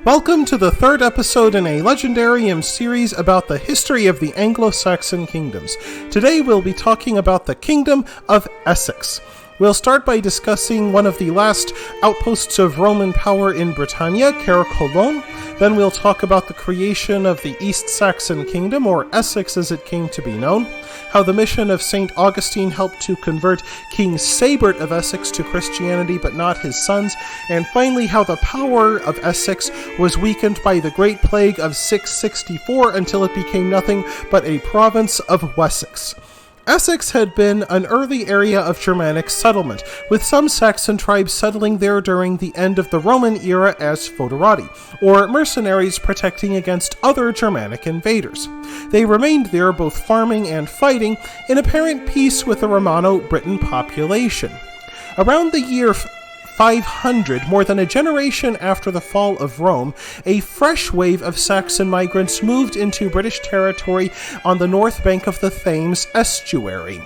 Welcome to the third episode in a legendarium series about the history of the Anglo-Saxon kingdoms. Today we'll be talking about the Kingdom of Essex. We'll start by discussing one of the last outposts of Roman power in Britannia, Caer Colun. Then we'll talk about the creation of the East Saxon Kingdom, or Essex as it came to be known, how the mission of St. Augustine helped to convert King Saebert of Essex to Christianity but not his sons, and finally how the power of Essex was weakened by the Great Plague of 664 until it became nothing but a province of Wessex. Essex had been an early area of Germanic settlement, with some Saxon tribes settling there during the end of the Roman era as foederati, or mercenaries protecting against other Germanic invaders. They remained there both farming and fighting, in apparent peace with the Romano-Briton population. Around the year 500, more than a generation after the fall of Rome, a fresh wave of Saxon migrants moved into British territory on the north bank of the Thames estuary.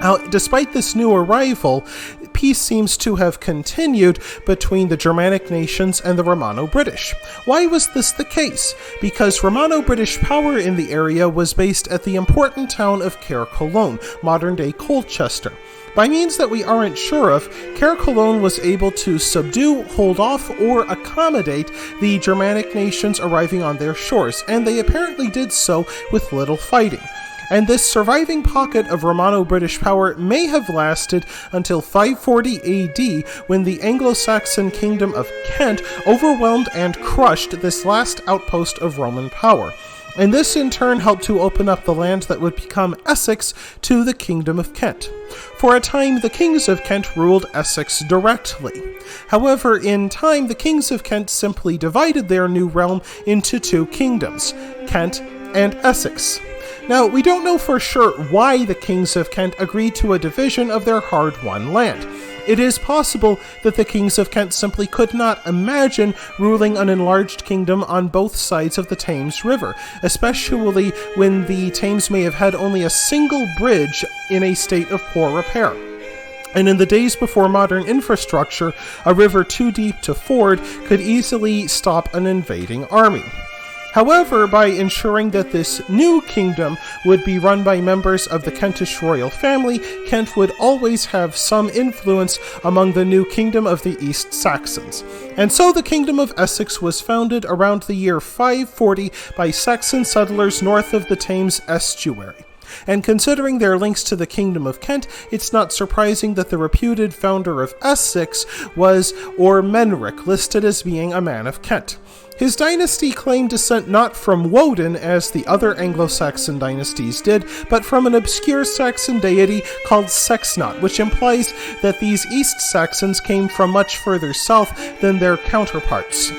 Now, despite this new arrival, peace seems to have continued between the Germanic nations and the Romano-British. Why was this the case? Because Romano-British power in the area was based at the important town of Caer Colun, modern-day Colchester. By means that we aren't sure of, Caer Colun was able to subdue, hold off, or accommodate the Germanic nations arriving on their shores, and they apparently did so with little fighting. And this surviving pocket of Romano-British power may have lasted until 540 AD, when the Anglo-Saxon kingdom of Kent overwhelmed and crushed this last outpost of Roman power. And this in turn helped to open up the land that would become Essex to the Kingdom of Kent. For a time, the kings of Kent ruled Essex directly. However, in time, the kings of Kent simply divided their new realm into two kingdoms, Kent and Essex. Now, we don't know for sure why the kings of Kent agreed to a division of their hard-won land. It is possible that the kings of Kent simply could not imagine ruling an enlarged kingdom on both sides of the Thames River, especially when the Thames may have had only a single bridge in a state of poor repair. And in the days before modern infrastructure, a river too deep to ford could easily stop an invading army. However, by ensuring that this new kingdom would be run by members of the Kentish royal family, Kent would always have some influence among the new kingdom of the East Saxons. And so the Kingdom of Essex was founded around the year 540 by Saxon settlers north of the Thames estuary. And considering their links to the Kingdom of Kent, it's not surprising that the reputed founder of Essex was Menric, listed as being a man of Kent. His dynasty claimed descent not from Woden, as the other Anglo-Saxon dynasties did, but from an obscure Saxon deity called Sexnot, which implies that these East Saxons came from much further south than their counterparts.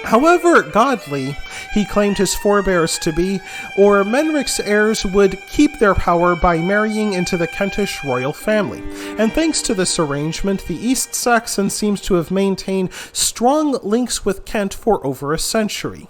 However godly he claimed his forebears to be, Menric's heirs would keep their power by marrying into the Kentish royal family. And thanks to this arrangement, the East Saxons seems to have maintained strong links with Kent for over a century.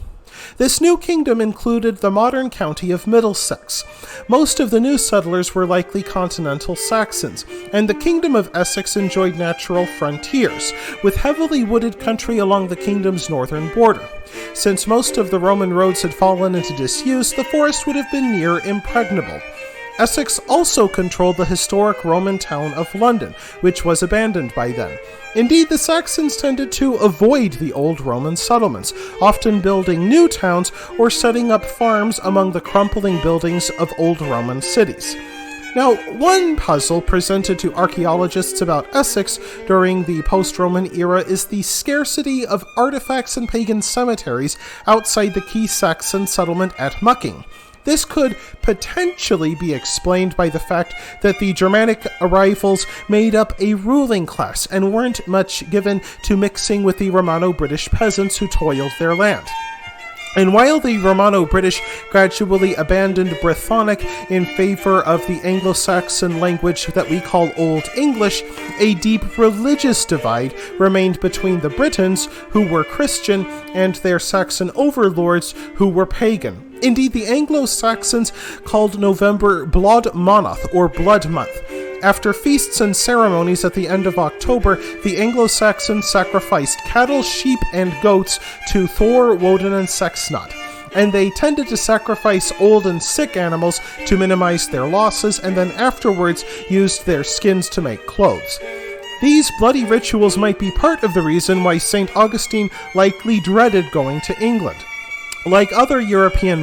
This new kingdom included the modern county of Middlesex. Most of the new settlers were likely continental Saxons, and the Kingdom of Essex enjoyed natural frontiers, with heavily wooded country along the kingdom's northern border. Since most of the Roman roads had fallen into disuse, the forest would have been near impregnable. Essex also controlled the historic Roman town of London, which was abandoned by then. Indeed, the Saxons tended to avoid the old Roman settlements, often building new towns or setting up farms among the crumbling buildings of old Roman cities. Now, one puzzle presented to archaeologists about Essex during the post-Roman era is the scarcity of artifacts and pagan cemeteries outside the key Saxon settlement at Mucking. This could potentially be explained by the fact that the Germanic arrivals made up a ruling class and weren't much given to mixing with the Romano-British peasants who toiled their land. And while the Romano-British gradually abandoned Brythonic in favor of the Anglo-Saxon language that we call Old English, a deep religious divide remained between the Britons, who were Christian, and their Saxon overlords, who were pagan. Indeed, the Anglo-Saxons called November Blod Monath, or Blood Month, After feasts and ceremonies at the end of October, the Anglo-Saxons sacrificed cattle, sheep, and goats to Thor, Woden, and Sexnut. And they tended to sacrifice old and sick animals to minimize their losses, and then afterwards used their skins to make clothes. These bloody rituals might be part of the reason why St. Augustine likely dreaded going to England. Like other European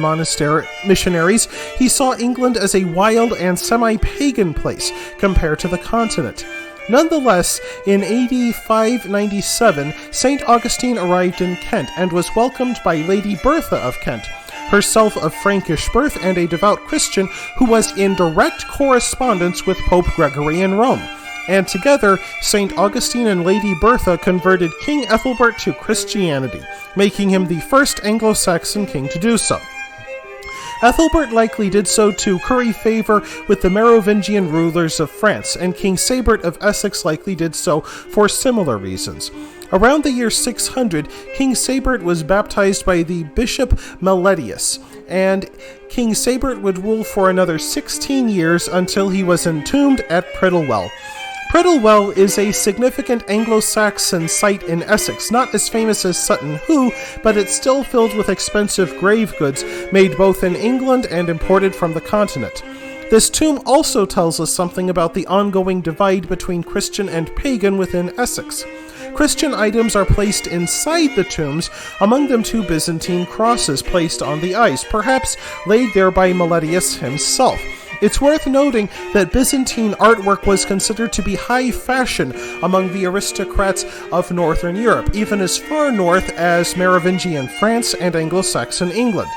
missionaries, he saw England as a wild and semi-pagan place compared to the continent. Nonetheless, in AD 597, St. Augustine arrived in Kent and was welcomed by Lady Bertha of Kent, herself of Frankish birth and a devout Christian who was in direct correspondence with Pope Gregory in Rome. And together, St. Augustine and Lady Bertha converted King Ethelbert to Christianity, making him the first Anglo-Saxon king to do so. Ethelbert likely did so to curry favor with the Merovingian rulers of France, and King Saebert of Essex likely did so for similar reasons. Around the year 600, King Saebert was baptized by the Bishop Meletius, and King Saebert would rule for another 16 years until he was entombed at Prittlewell. Prittlewell is a significant Anglo-Saxon site in Essex, not as famous as Sutton Hoo, but it's still filled with expensive grave goods made both in England and imported from the continent. This tomb also tells us something about the ongoing divide between Christian and pagan within Essex. Christian items are placed inside the tombs, among them 2 Byzantine crosses placed on the ice, perhaps laid there by Meletius himself. It's worth noting that Byzantine artwork was considered to be high fashion among the aristocrats of Northern Europe, even as far north as Merovingian France and Anglo-Saxon England.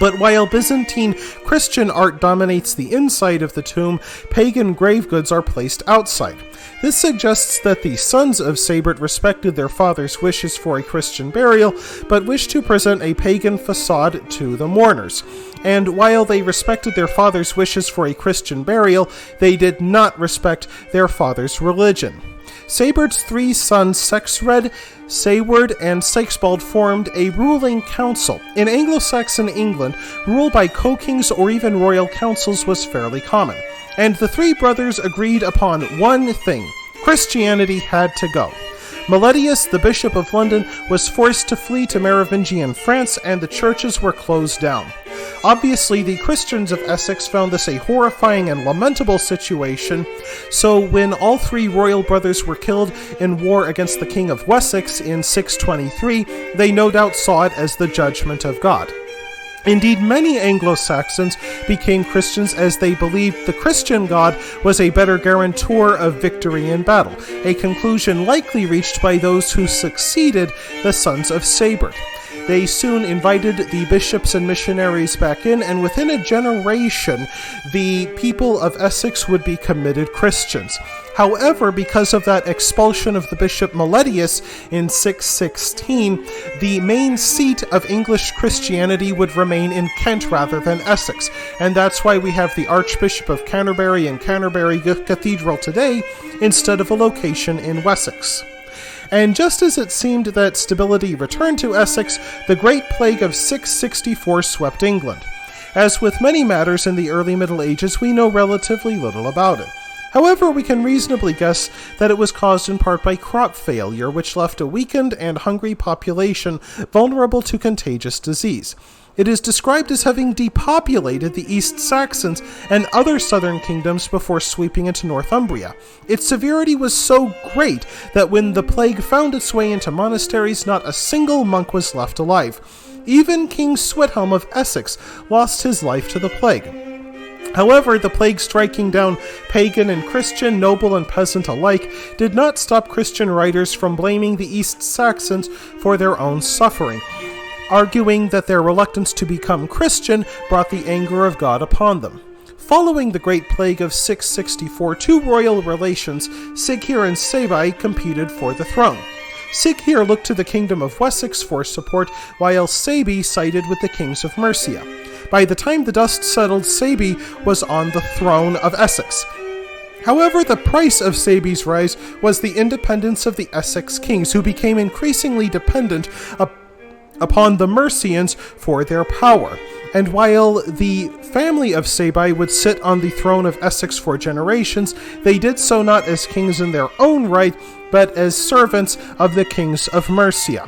But while Byzantine Christian art dominates the inside of the tomb, pagan grave goods are placed outside. This suggests that the sons of Saebert respected their father's wishes for a Christian burial, but wished to present a pagan facade to the mourners. And while they respected their father's wishes for a Christian burial, they did not respect their father's religion. Saebert's 3 sons, Sexred, Sayward, and Seixbald, formed a ruling council. In Anglo-Saxon England, rule by co-kings or even royal councils was fairly common. And the 3 brothers agreed upon one thing: Christianity had to go. Meletius, the Bishop of London, was forced to flee to Merovingian France, and the churches were closed down. Obviously, the Christians of Essex found this a horrifying and lamentable situation, so when all 3 royal brothers were killed in war against the King of Wessex in 623, they no doubt saw it as the judgment of God. Indeed, many Anglo-Saxons became Christians as they believed the Christian God was a better guarantor of victory in battle, a conclusion likely reached by those who succeeded the sons of Saebert. They soon invited the bishops and missionaries back in, and within a generation, the people of Essex would be committed Christians. However, because of that expulsion of the Bishop Meletius in 616, the main seat of English Christianity would remain in Kent rather than Essex, and that's why we have the Archbishop of Canterbury and Canterbury Cathedral today, instead of a location in Wessex. And just as it seemed that stability returned to Essex, the Great Plague of 664 swept England. As with many matters in the early Middle Ages, we know relatively little about it. However, we can reasonably guess that it was caused in part by crop failure, which left a weakened and hungry population vulnerable to contagious disease. It is described as having depopulated the East Saxons and other southern kingdoms before sweeping into Northumbria. Its severity was so great that when the plague found its way into monasteries, not a single monk was left alive. Even King Swithelm of Essex lost his life to the plague. However, the plague striking down pagan and Christian, noble and peasant alike, did not stop Christian writers from blaming the East Saxons for their own suffering, arguing that their reluctance to become Christian brought the anger of God upon them. Following the Great Plague of 664, 2 royal relations, Siggeir and Saebei, competed for the throne. Siggeir looked to the kingdom of Wessex for support, while Saebei sided with the kings of Mercia. By the time the dust settled, Saebei was on the throne of Essex. However, the price of Saebei's rise was the independence of the Essex kings, who became increasingly dependent upon the Mercians for their power. And while the family of Saebert would sit on the throne of Essex for generations, they did so not as kings in their own right, but as servants of the kings of Mercia.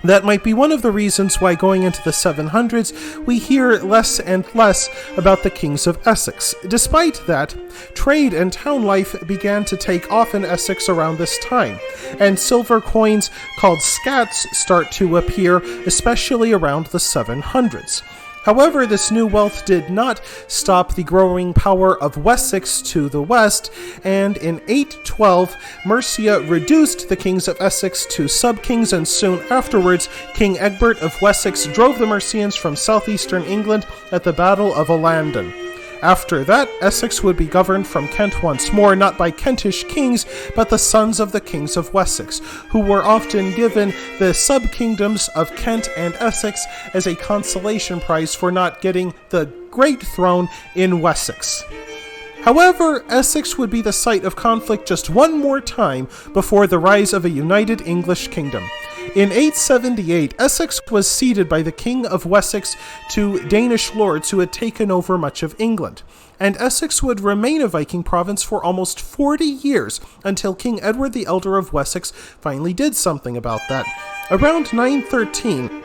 That might be one of the reasons why going into the 700s we hear less and less about the kings of Essex. Despite that, trade and town life began to take off in Essex around this time, and silver coins called scats start to appear, especially around the 700s. However, this new wealth did not stop the growing power of Wessex to the west, and in 812, Mercia reduced the kings of Essex to sub-kings, and soon afterwards, King Egbert of Wessex drove the Mercians from southeastern England at the Battle of Allandon. After that, Essex would be governed from Kent once more, not by Kentish kings, but the sons of the kings of Wessex, who were often given the sub-kingdoms of Kent and Essex as a consolation prize for not getting the great throne in Wessex. However, Essex would be the site of conflict just one more time before the rise of a united English kingdom. In 878, Essex was ceded by the King of Wessex to Danish lords who had taken over much of England, and Essex would remain a Viking province for almost 40 years until King Edward the Elder of Wessex finally did something about that. Around 913,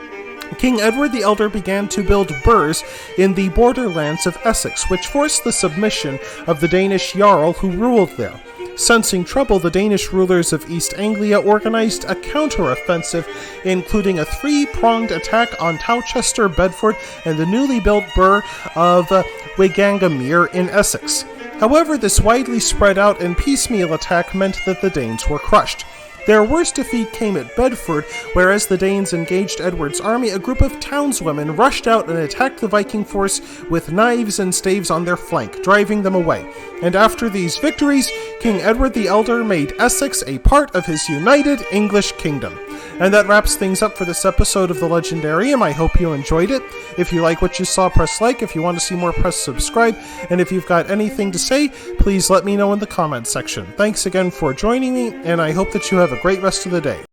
King Edward the Elder began to build burhs in the borderlands of Essex, which forced the submission of the Danish Jarl who ruled there. Sensing trouble, the Danish rulers of East Anglia organized a counter-offensive, including a three-pronged attack on Towcester, Bedford, and the newly built burh of Wigangamere in Essex. However, this widely spread out and piecemeal attack meant that the Danes were crushed. Their worst defeat came at Bedford, where as the Danes engaged Edward's army, a group of townswomen rushed out and attacked the Viking force with knives and staves on their flank, driving them away. And after these victories, King Edward the Elder made Essex a part of his united English kingdom. And that wraps things up for this episode of The Legendarium. I hope you enjoyed it. If you like what you saw, press like. If you want to see more, press subscribe. And if you've got anything to say, please let me know in the comments section. Thanks again for joining me, and I hope that you have a great rest of the day.